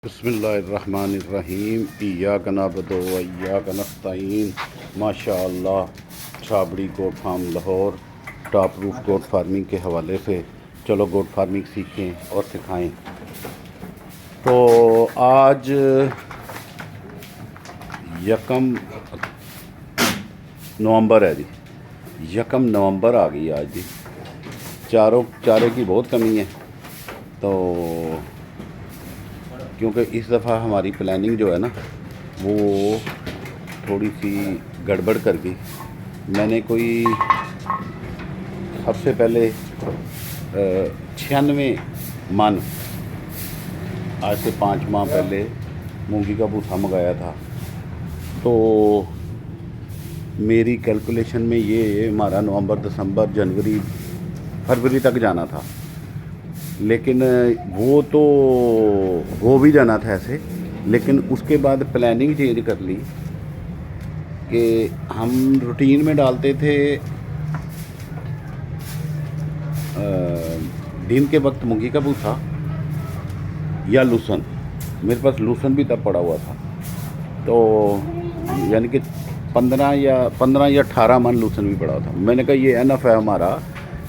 بسم اللہ الرحمن الرحیم ایاک نعبد و ایاک نستعین ماشاء اللہ چھابڑی گوٹ فارم لاہور ٹاپ روف گوٹ فارمنگ کے حوالے سے چلو گوٹ فارمنگ سیکھیں اور سکھائیں۔ تو آج یکم نومبر ہے جی، یکم نومبر آ گئی آج جی۔ چارے کی بہت کمی ہے، تو کیونکہ اس دفعہ ہماری پلاننگ جو ہے نا وہ تھوڑی سی گڑبڑ کر گئی۔ میں نے کوئی سب سے پہلے 96 من آج سے 5 ماہ پہلے مونگی کا بھوسا منگایا تھا، تو میری کیلکولیشن میں یہ ہمارا نومبر دسمبر جنوری فروری تک جانا تھا، لیکن وہ تو ہو بھی جانا تھا ایسے، لیکن اس کے بعد پلاننگ چینج کر لی کہ ہم روٹین میں ڈالتے تھے دن کے وقت مونگی کا بھوسا یا لوسن۔ میرے پاس لوسن بھی تب پڑا ہوا تھا، تو یعنی کہ 15 یا 18 من لوسن بھی پڑا تھا۔ میں نے کہا یہ انف ہے ہمارا،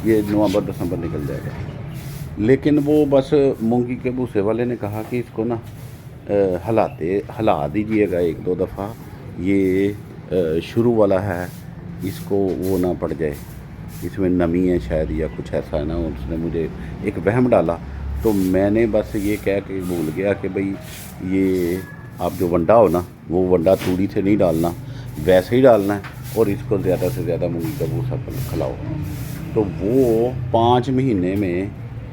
یہ نومبر دسمبر نکل جائے گا۔ لیکن وہ بس مونگی کے بھوسے والے نے کہا کہ اس کو نا ہلا دیجئے گا 1-2 دفعہ، یہ شروع والا ہے، اس کو وہ نہ پڑ جائے، اس میں نمی ہے شاید یا کچھ ایسا ہے نا۔ اس نے مجھے ایک وہم ڈالا، تو میں نے بس یہ کہہ کے بھول گیا کہ بھئی یہ آپ جو ونڈا ہو نا، وہ ونڈا توڑی سے نہیں ڈالنا، ویسے ہی ڈالنا ہے، اور اس کو زیادہ سے زیادہ مونگی کا بھوسا کھلاؤ۔ تو وہ 5 مہینے میں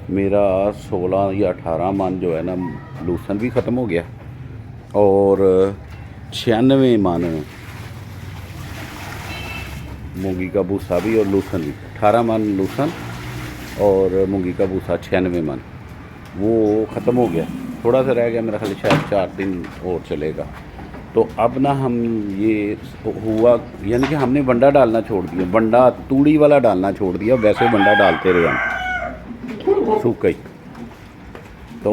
میرا 16 یا 18 من جو ہے نا لوسن بھی ختم ہو گیا، اور 96 من مونگی کا بھوسا بھی اور لوسن بھی، 18 من لوسن اور مونگی کا بھوسا 96 من وہ ختم ہو گیا۔ تھوڑا سا رہ گیا، میرا خیال شاید 4 دن اور چلے گا۔ تو اب نا ہم یہ ہوا، یعنی کہ ہم نے ونڈا ڈالنا چھوڑ دیا، ونڈا توڑی والا ڈالنا چھوڑ دیا، ویسے ونڈا ڈالتے رہے ہم سوکھ گئی۔ تو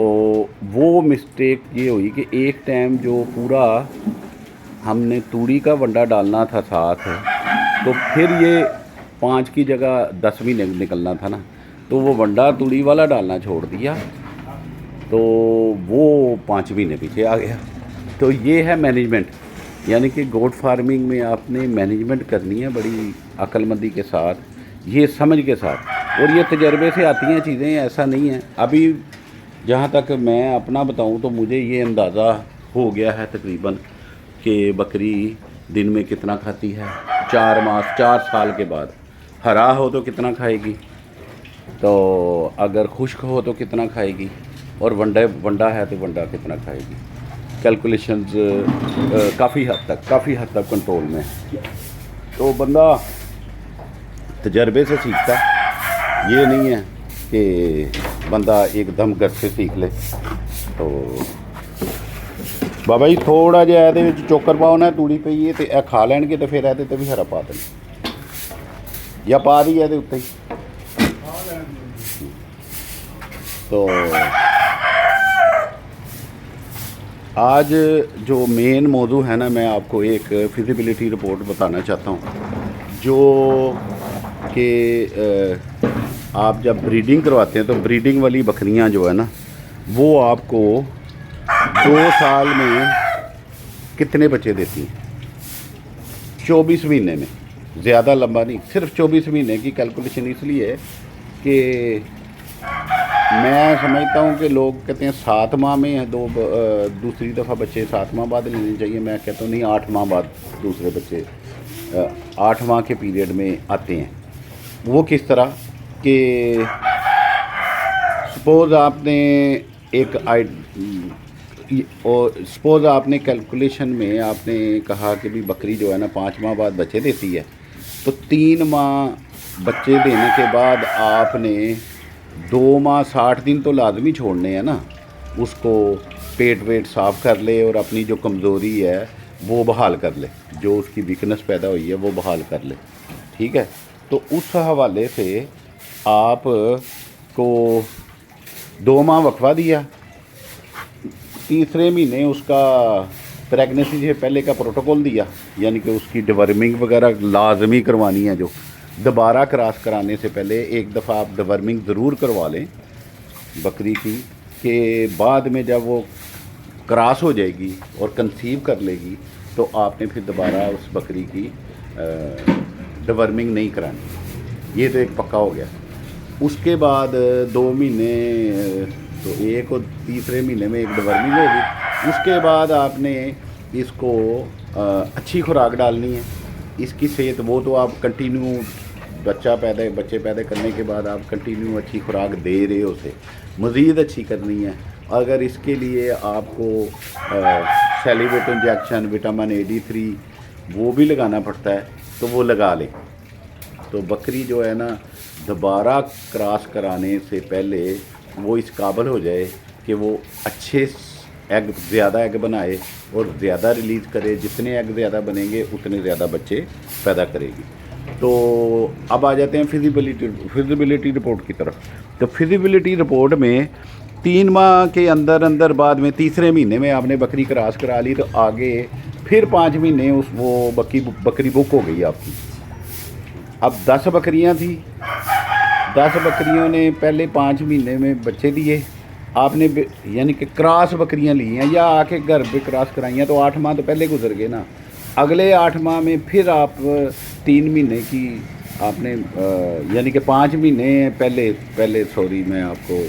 وہ مسٹیک یہ ہوئی کہ ایک ٹائم جو پورا ہم نے توڑی کا ونڈا ڈالنا تھا ساتھ، تو پھر یہ 5 کی جگہ 10 بھی نکلنا تھا نا، تو وہ ونڈا توڑی والا ڈالنا چھوڑ دیا، تو وہ 5 مہینے پیچھے آ گیا۔ تو یہ ہے مینجمنٹ، یعنی کہ گوٹ فارمنگ میں آپ نے مینجمنٹ کرنی ہے بڑی عقل مندی کے ساتھ، یہ سمجھ کے ساتھ، اور یہ تجربے سے آتی ہیں چیزیں، ایسا نہیں ہے۔ ابھی جہاں تک میں اپنا بتاؤں تو مجھے یہ اندازہ ہو گیا ہے تقریباً کہ بکری دن میں کتنا کھاتی ہے 4 سال کے بعد۔ ہرا ہو تو کتنا کھائے گی، تو اگر خشک ہو تو کتنا کھائے گی، اور ونڈا ہے تو ونڈا کتنا کھائے گی۔ کیلکولیشنز کافی حد تک کنٹرول میں ہے۔ تو بندہ تجربے سے سیکھتا ہے، یہ نہیں ہے کہ بندہ ایک دم گھر سے سیکھ لے۔ تو بابا جی تھوڑا جہا یہ چوکر پاؤ نا توڑی پئی ہے، تو یہ کھا لین گے، تو پھر یہ بھی ہرا پا دینا، یا پا دی یہ اتنے ہی۔ تو آج جو مین موضوع ہے نا، میں آپ کو ایک فیزیبلٹی رپورٹ بتانا چاہتا ہوں، جو کہ آپ جب بریڈنگ کرواتے ہیں تو بریڈنگ والی بکریاں جو ہے نا، وہ آپ کو 2 سال میں کتنے بچے دیتی ہیں؟ 24 مہینے میں، زیادہ لمبا نہیں، صرف 24 مہینے کی کیلکولیشن اس لیے ہے کہ میں سمجھتا ہوں کہ لوگ کہتے ہیں 7 ماہ میں دوسری دفعہ بچے 7 ماہ بعد لینے چاہیے، میں کہتا ہوں نہیں، 8 ماہ بعد دوسرے بچے 8 ماہ کے پیریڈ میں آتے ہیں۔ وہ کس طرح کہ سپوز آپ نے کیلکولیشن میں آپ نے کہا کہ بھی بکری جو ہے نا 5 ماہ بعد بچے دیتی ہے، تو 3 ماہ بچے دینے کے بعد آپ نے 2 ماہ 60 دن تو لازمی چھوڑنے ہیں نا، اس کو پیٹ صاف کر لے اور اپنی جو کمزوری ہے وہ بحال کر لے، جو اس کی ویکنس پیدا ہوئی ہے وہ بحال کر لے، ٹھیک ہے۔ تو اس حوالے سے آپ کو 2 ماہ وقفہ دیا، तीसरे महीने उसका प्रेगनेंसी से पहले का प्रोटोकॉल दिया, यानी कि उसकी डिवर्मिंग वगैरह लाजमी करवानी है। जो दोबारा क्रॉस कराने से पहले एक दफ़ा आप डिवर्मिंग ज़रूर करवा लें बकरी की, कि बाद में जब वो क्रॉस हो जाएगी और कंसीव कर लेगी तो आपने फिर दोबारा उस बकरी की डिवर्मिंग नहीं करानी। ये तो एक पक्का हो गया। उसके बाद 2 महीने, तो एक और तीसरे महीने में एक डिवर्मिंग होगी। उसके बाद आपने इसको अच्छी खुराक डालनी है। इसकी सेहत वो तो आप कंटिन्यू बच्चे पैदा करने के बाद आप कंटिन्यू अच्छी खुराक दे रहे हो, उसे मज़ीद अच्छी करनी है। अगर इसके लिए आपको सेलिवेट इंजेक्शन विटामिन AD3 वो भी लगाना पड़ता है तो वो लगा लें। तो बकरी जो है ना, दोबारा क्रॉस कराने से पहले वो इस काबिल हो जाए कि वो अच्छे एग, ज़्यादा एग बनाए और ज़्यादा रिलीज़ करे। जितने एग ज़्यादा बनेंगे उतने ज़्यादा बच्चे पैदा करेगी। तो अब आ जाते हैं फिजिबिलिटी रिपोर्ट की तरफ। तो फिजिबिलिटी रिपोर्ट में 3 माह के अंदर बाद में तीसरे महीने में आपने बकरी क्रॉस करा ली, तो आगे फिर 5 महीने वो बकरी बुक हो गई आपकी। अब 10 बकरियां थी, 10 बकरियों ने पहले 5 महीने में बच्चे दिए आपने, यानी कि क्रॉस बकरियां ली हैं या आके घर पे क्रॉस कराई हैं, तो 8 माह तो पहले गुजर गए ना। अगले 8 माह में फिर आप 3 महीने की आपने यानी कि 5 महीने पहले सॉरी, मैं आपको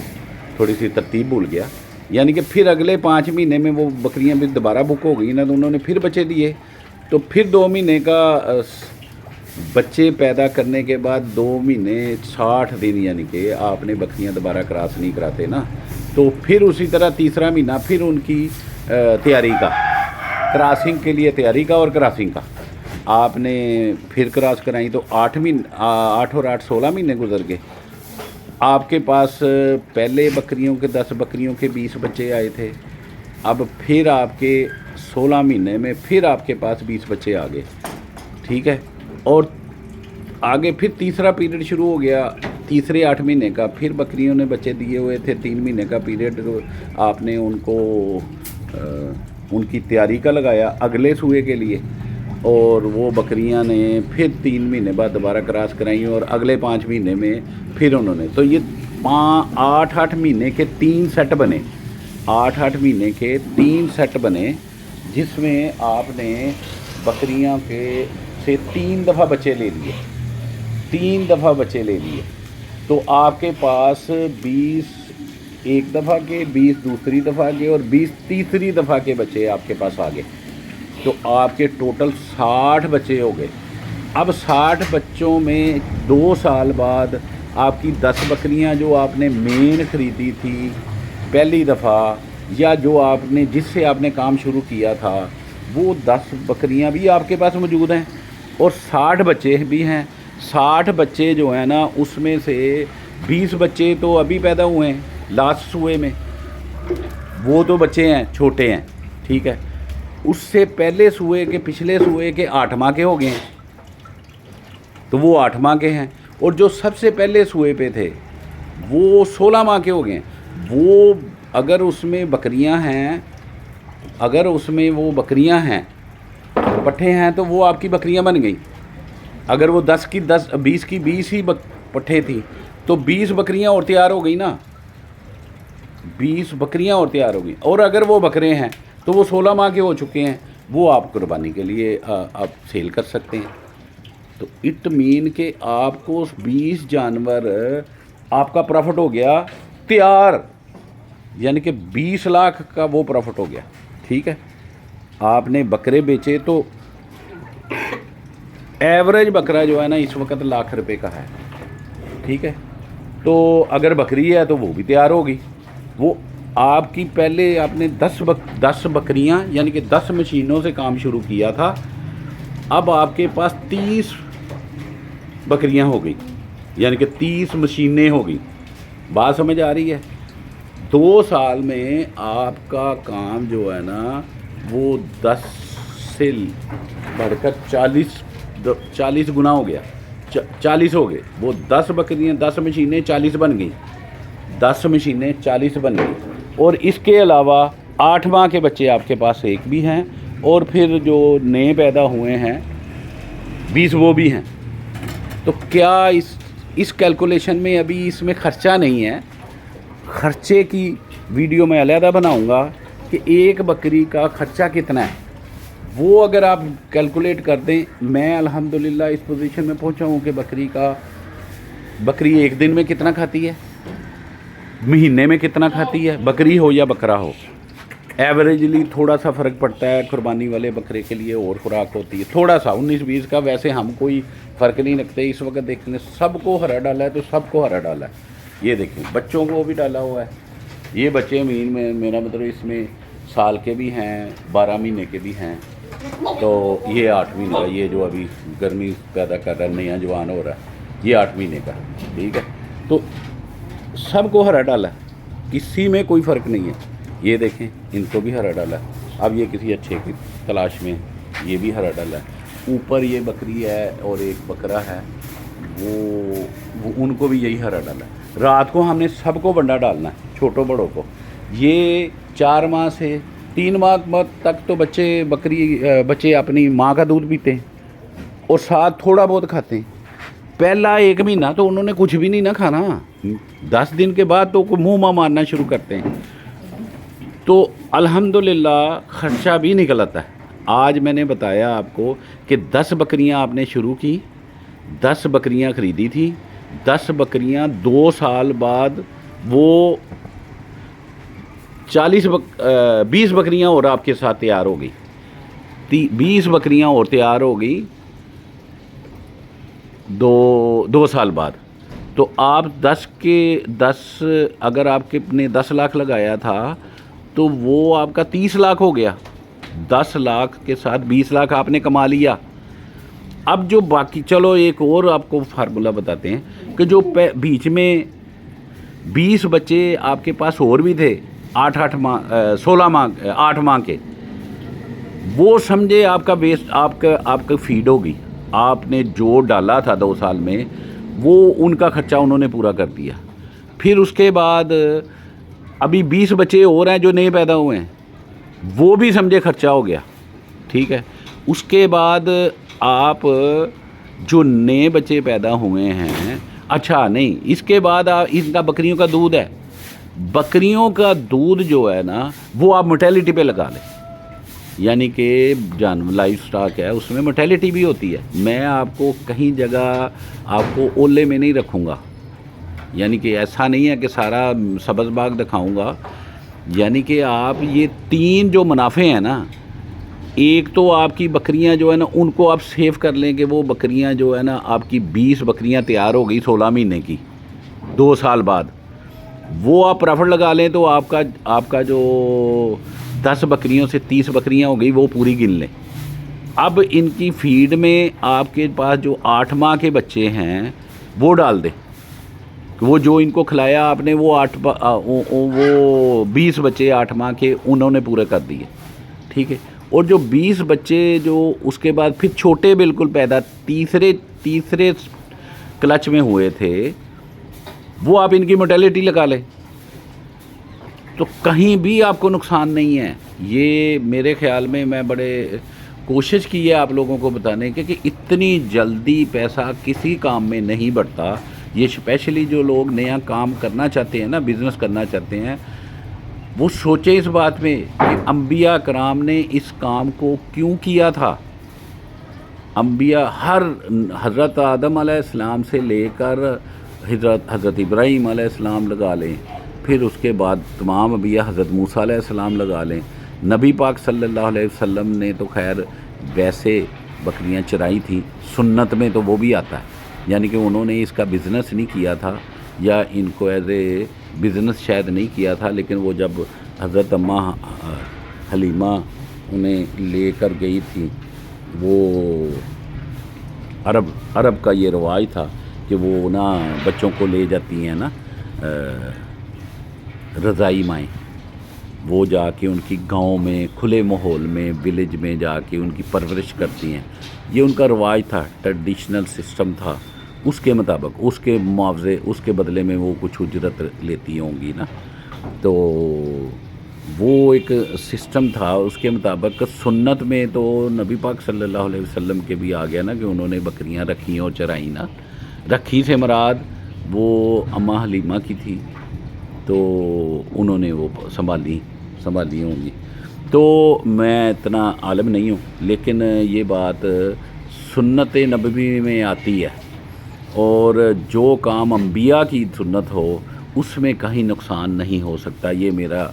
थोड़ी सी तरतीब भूल गया। यानी कि फिर अगले 5 महीने में वो बकरियां भी दोबारा बुक हो गई ना, तो उन्होंने फिर बच्चे दिए। तो फिर 2 महीने का बच्चे पैदा करने के बाद 2 महीने 60 दिन यानी कि आपने बकरियां दोबारा क्रॉस नहीं कराते ना, तो फिर उसी तरह तीसरा महीना फिर उनकी तैयारी का, क्रॉसिंग के लिए तैयारी का और क्रॉसिंग का आपने फिर क्रॉस कराई। तो 8 और 8 16 महीने गुजर गए। आपके पास पहले बकरियों के 10 बकरियों के 20 बच्चे आए थे। अब फिर आपके 16 महीने में फिर आपके पास 20 बच्चे आ गए, ठीक है। और आगे फिर तीसरा पीरियड शुरू हो गया, तीसरे 8 महीने का फिर बकरियों ने बच्चे दिए हुए थे। 3 महीने का पीरियड आपने उनको उनकी तैयारी का लगाया अगले सूए के लिए, और वो बकरियां ने फिर 3 महीने बाद दोबारा क्रॉस कराई और अगले 5 महीने में फिर उन्होंने, तो ये 8 महीने के 3 सेट बने, 8 महीने के 3 सेट बने, जिसमें आपने बकरियां के से 3 दफ़ा बच्चे ले लिए, 3 दफ़ा बच्चे ले लिए। तो आपके पास 20 एक दफ़ा के, 20 दूसरी दफ़ा के और 20 तीसरी दफ़ा के बच्चे आपके पास आ गए। तो आपके टोटल 60 बच्चे हो गए। अब 60 बच्चों में 2 साल बाद आपकी 10 बकरियां जो आपने मेन ख़रीदी थी पहली दफ़ा, या जो आपने जिससे आपने काम शुरू किया था, वो 10 बकरियां भी आपके पास मौजूद हैं और 60 बच्चे भी हैं। 60 बच्चे जो हैं ना, उसमें से 20 बच्चे तो अभी पैदा हुए हैं लास्ट सूए में, वो तो बच्चे हैं, छोटे हैं, ठीक है। उससे पहले सूए के, पिछले सूए के 8 माह के हो गए हैं, तो वो 8 माह के हैं। और जो सबसे पहले सूए पे थे वो 16 माह के हो गए हैं। वो अगर उसमें बकरियां हैं, अगर उसमें वो बकरियां हैं, पट्ठे हैं, तो वो आपकी बकरियां बन गई। अगर वो 10 की 10, 20 की 20 ही पट्ठे थी, तो 20 बकरियां और तैयार हो गई ना, 20 बकरियां और तैयार हो गई। और अगर वो बकरे हैं तो वो 16 माह के हो चुके हैं, वो आप कुर्बानी के लिए आप सेल कर सकते हैं। तो इट मीन के आपको 20 जानवर आपका प्रॉफिट हो गया तैयार, यानी कि 20 लाख का वो प्रॉफिट हो गया, ठीक है। आपने बकरे बेचे तो एवरेज बकरा जो है ना इस वक्त लाख रुपए का है, ठीक है। तो अगर बकरी है तो वो भी तैयार होगी। वो आपकी पहले आपने 10 बकरियां यानी कि 10 मशीनों से काम शुरू किया था, अब आपके पास 30 बकरियां हो गई, यानी कि 30 मशीनें हो गई। बात समझ आ रही है? 2 साल में आपका काम जो है ना वो 10 से बढ़कर 40 गुना हो गया, 40 हो गए। वो 10 बकरियां, 10 मशीनें 40 बन गई, 10 मशीनें 40 बन गई। और इसके अलावा 8 माह के बच्चे आपके पास एक भी हैं, और फिर जो नए पैदा हुए हैं 20 वो भी हैं। तो क्या इस कैलकुलेशन में अभी इसमें ख़र्चा नहीं है? ख़र्चे की वीडियो मैं अलहदा बनाऊंगा कि एक बकरी का ख़र्चा कितना है, वो अगर आप कैलकुलेट कर दें। मैं अल्हम्दुलिल्लाह इस पोजीशन में पहुंचा हूँ कि बकरी एक दिन में कितना खाती है, महीने में कितना खाती है, बकरी हो या बकरा हो। एवरेजली थोड़ा सा फ़र्क पड़ता है, कुर्बानी वाले बकरे के लिए और खुराक होती है थोड़ा सा 19-20 का। वैसे हम कोई फ़र्क नहीं रखते। इस वक्त देखेंगे सबको हरा डाला है तो सबको हरा डाला है। ये देखें बच्चों को भी डाला हुआ है। ये बच्चे अमीन में, मेरा मतलब इसमें साल के भी हैं, 12 महीने के भी हैं, तो ये 8 महीने का, ये जो अभी गर्मी पैदा कर रहा है, नया जवान हो रहा है, ये 8 महीने का, ठीक है। तो सबको हरा डाला है, किसी में कोई फ़र्क नहीं है। ये देखें इनको भी हरा डाला है। अब ये किसी अच्छे की तलाश में, ये भी हरा डाला है। ऊपर ये बकरी है और एक बकरा है, वो उनको भी यही हरा डाला है। रात को हमने सबको बंडा डालना है, छोटों बड़ों को। ये 4 माह से 3 माह तक तो बच्चे अपनी माँ का दूध पीते हैं और साथ थोड़ा बहुत खाते हैं। पहला 1 महीना तो उन्होंने कुछ भी नहीं ना खाना। 10 दिन के बाद तो मुँह माँ मारना शुरू करते हैं। तो अल्हम्दुलिल्लाह ख़र्चा भी निकल आता है। आज मैंने बताया आपको कि 10 बकरियां आपने शुरू की, 10 बकरियां ख़रीदी थी, 10 बकरियां 2 साल बाद वो 20 बकरियां और आपके साथ तैयार हो गई। 20 बकरियां और तैयार हो गई 2 साल बाद। तो आप 10 के 10, अगर आपके ने 10 लाख लगाया था तो वो आपका 30 लाख हो गया। 10 लाख के साथ 20 लाख आपने कमा लिया। अब जो बाकी, चलो एक और आपको फार्मूला बताते हैं कि जो बीच में 20 बच्चे आपके पास और भी थे 16 माह 8 माह के, वो समझे आपका वेस्ट, आपका फीड होगी। आपने जो डाला था 2 साल में वो उनका खर्चा उन्होंने पूरा कर दिया। फिर उसके बाद अभी 20 बच्चे और हैं जो नए पैदा हुए हैं, वो भी समझे खर्चा हो गया, ठीक है। उसके बाद आप जो नए बच्चे पैदा हुए हैं, अच्छा नहीं, इसके बाद इनका बकरियों का दूध है। बकरियों का दूध जो है ना वो आप मोर्टेलिटी पे लगा लें, यानी कि लाइफ स्टॉक है उसमें मोर्टेलिटी भी होती है। मैं आपको कहीं जगह आपको ओले में नहीं रखूँगा, यानी कि ऐसा नहीं है कि सारा सब्ज़ बाग दिखाऊंगा। यानी कि आप ये 3 जो मुनाफे हैं ना, एक तो आपकी बकरियां जो है ना उनको आप सेव कर लें कि वो बकरियां जो है ना आपकी 20 बकरियां तैयार हो गई 16 महीने की 2 साल बाद, वो आप प्रॉफिट लगा लें तो आपका जो 10 बकरियों से 30 बकरियां हो गई वो पूरी गिन लें। अब इनकी फीड में आपके पास जो 8 माह के बच्चे हैं वो डाल दें। वो जो इनको खिलाया आपने वो 20 बच्चे 8 माह के उन्होंने पूरे कर दिए, ठीक है। और जो 20 बच्चे जो उसके बाद फिर छोटे बिल्कुल पैदा तीसरे क्लच में हुए थे, वो आप इनकी मोर्टेलिटी लगा लें तो कहीं भी आपको नुकसान नहीं है। ये मेरे ख्याल में, मैं बड़े कोशिश की है आप लोगों को बताने के कि इतनी जल्दी पैसा किसी काम में नहीं बढ़ता। ये स्पेशली जो लोग नया काम करना चाहते हैं ना, बिज़नेस करना चाहते हैं, वो सोचे इस बात में कि अंबिया कराम ने इस काम को क्यों किया था। अंबिया हज़रत आदम अलैहिस्सलाम से लेकर हज़रत इब्राहीम अलैहिस्सलाम लगा लें, फिर उसके बाद तमाम अंबिया हज़रत मूसा अलैहिस्सलाम लगा लें, नबी पाक सल्लल्लाहु अलैहि वसल्लम ने तो खैर वैसे बकरियां चराई थी, सुन्नत में तो वो भी आता है, यानी कि उन्होंने इसका बिज़नेस नहीं किया था या इनको एज ए बिज़नेस शायद नहीं किया था। लेकिन वो जब हज़रत अम्मा हलीमा उन्हें लेकर गई थी, वो अरब का ये रवाज था कि वो ना बच्चों को ले जाती हैं ना रज़ाई माएँ, वो जाके उनकी गांव में खुले माहौल में विलेज में जाके उनकी परवरिश करती हैं। ये उनका रवाज था, ट्रेडिशनल सिस्टम था। उसके मुताबिक उसके मुआवजे, उसके बदले में वो कुछ उजरत लेती होंगी ना। तो وہ ایک سسٹم تھا، اس کے مطابق سنت میں تو نبی پاک صلی اللہ علیہ وسلم کے بھی آ گیا نا کہ انہوں نے بکریاں رکھی اور چرائیں نا. رکھی سے مراد وہ اماں حلیمہ کی تھی، تو انہوں نے وہ سنبھالی ہوں گی. تو میں اتنا عالم نہیں ہوں، لیکن یہ بات سنت نبوی میں آتی ہے، اور جو کام انبیاء کی سنت ہو اس میں کہیں نقصان نہیں ہو سکتا. یہ میرا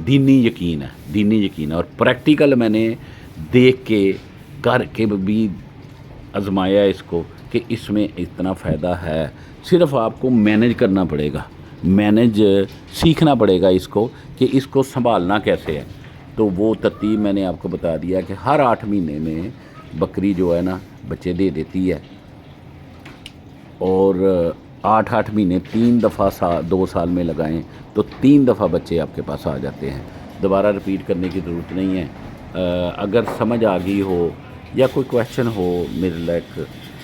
دینی یقین ہے، اور پریکٹیکل میں نے دیکھ کے کر کے بھی آزمایا اس کو کہ اس میں اتنا فائدہ ہے. صرف آپ کو مینج کرنا پڑے گا، سیکھنا پڑے گا اس کو کہ اس کو سنبھالنا کیسے ہے. تو وہ ترتیب میں نے آپ کو بتا دیا کہ ہر 8 مہینے میں بکری جو ہے نا بچے دے دیتی ہے، اور 8 مہینے 3 دفعہ 2 سال میں لگائیں تو 3 دفعہ بچے آپ کے پاس آ جاتے ہیں. دوبارہ رپیٹ کرنے کی ضرورت نہیں ہے. اگر سمجھ آ گئی ہو یا کوئی کویشچن ہو میرے لائق،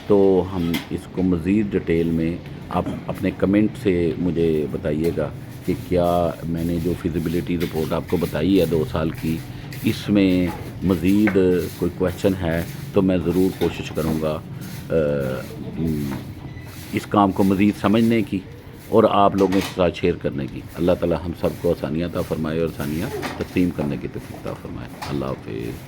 تو ہم اس کو مزید ڈیٹیل میں آپ اپنے کمنٹ سے مجھے بتائیے گا کہ کیا میں نے جو فیزیبلٹی رپورٹ آپ کو بتائی ہے 2 سال کی، اس میں مزید کوئی کویشچن ہے تو میں ضرور کوشش کروں گا اس کام کو مزید سمجھنے کی اور آپ لوگوں کے ساتھ شیئر کرنے کی. اللہ تعالی ہم سب کو آسانیاں عطا فرمائے اور آسانیاں تقسیم کرنے کی توفیق عطا فرمائے. اللہ حافظ.